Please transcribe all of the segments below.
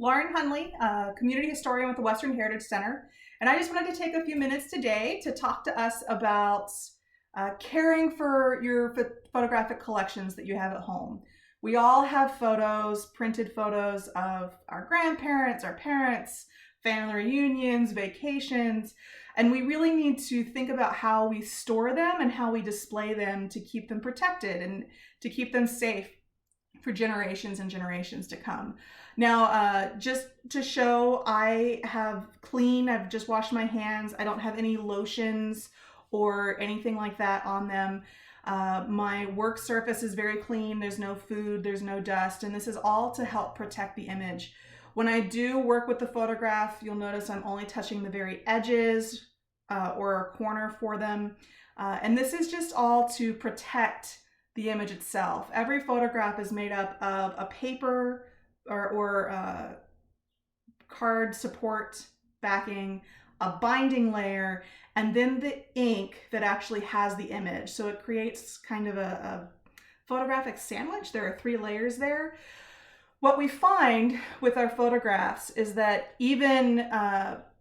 Lauren Hunley, community historian with the Western Heritage Center, and I just wanted to take a few minutes today to talk to us about caring for your photographic collections that you have at home. We all have photos, printed photos of our grandparents, our parents, family reunions, vacations, and we really need to think about how we store them and how we display them to keep them protected and to keep them safe for generations and generations to come. Now, just to show, I've just washed my hands. I don't have any lotions or anything like that on them. My work surface is very clean. There's no food, there's no dust, and this is all to help protect the image. When I do work with the photograph, you'll notice I'm only touching the very edges or a corner for them. And this is just all to protect the image itself. Every photograph is made up of a paper or card support backing, a binding layer, and then the ink that actually has the image. So it creates kind of a photographic sandwich. There are 3 layers there. What we find with our photographs is that even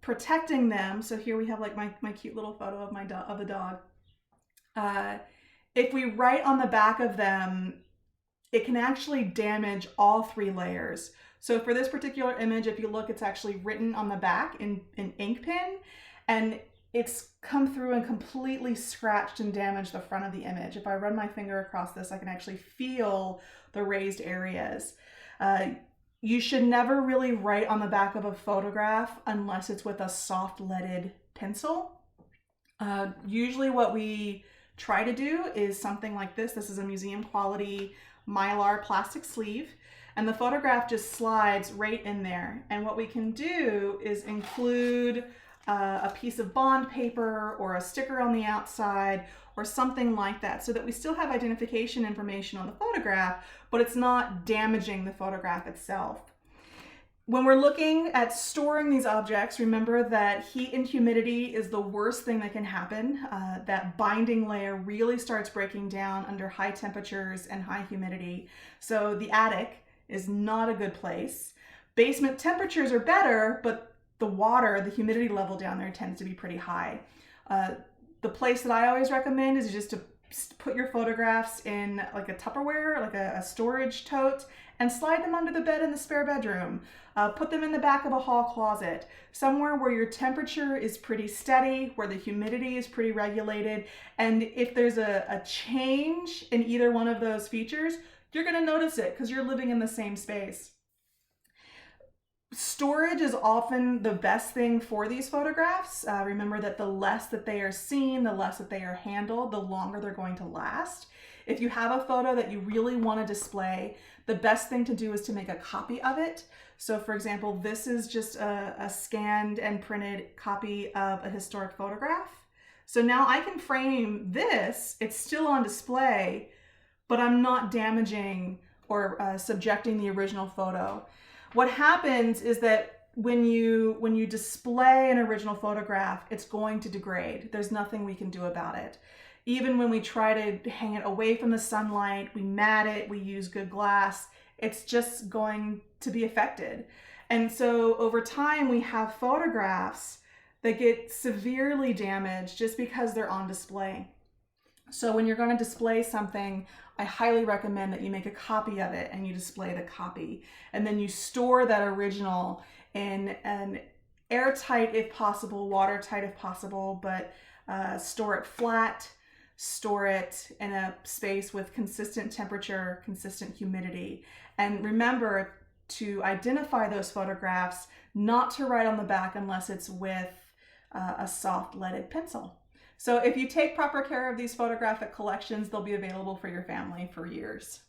protecting them, so here we have like my cute little photo of the dog. If we write on the back of them, it can actually damage all 3 layers. So for this particular image, if you look, it's actually written on the back in ink pen, and it's come through and completely scratched and damaged the front of the image. If I run my finger across this, I can actually feel the raised areas. You should never really write on the back of a photograph unless it's with a soft leaded pencil. Usually what we try to do is something like this. This is a museum quality Mylar plastic sleeve, and the photograph just slides right in there. And what we can do is include a piece of bond paper or a sticker on the outside or something like that, so that we still have identification information on the photograph, but it's not damaging the photograph itself. When we're looking at storing these objects, remember that heat and humidity is the worst thing that can happen. That binding layer really starts breaking down under high temperatures and high humidity. So the attic is not a good place. Basement temperatures are better, but the humidity level down there tends to be pretty high. The place that I always recommend is just to put your photographs in like a Tupperware, like a storage tote, and slide them under the bed in the spare bedroom. Put them in the back of a hall closet, somewhere where your temperature is pretty steady, where the humidity is pretty regulated, and if there's a change in either one of those features, you're gonna notice it because you're living in the same space. Storage is often the best thing for these photographs. Remember that the less that they are seen, the less that they are handled, the longer they're going to last. If you have a photo that you really want to display, the best thing to do is to make a copy of it. So for example, this is just a scanned and printed copy of a historic photograph. So now I can frame this, it's still on display, but I'm not damaging or subjecting the original photo. What happens is that when you display an original photograph, it's going to degrade. There's nothing we can do about it. Even when we try to hang it away from the sunlight, we mat it, we use good glass, it's just going to be affected. And so over time, we have photographs that get severely damaged just because they're on display. So when you're going to display something, I highly recommend that you make a copy of it and you display the copy. And then you store that original in an airtight, if possible, watertight if possible, but store it flat, store it in a space with consistent temperature, consistent humidity. And remember to identify those photographs, not to write on the back unless it's with a soft leaded pencil. So if you take proper care of these photographic collections, they'll be available for your family for years.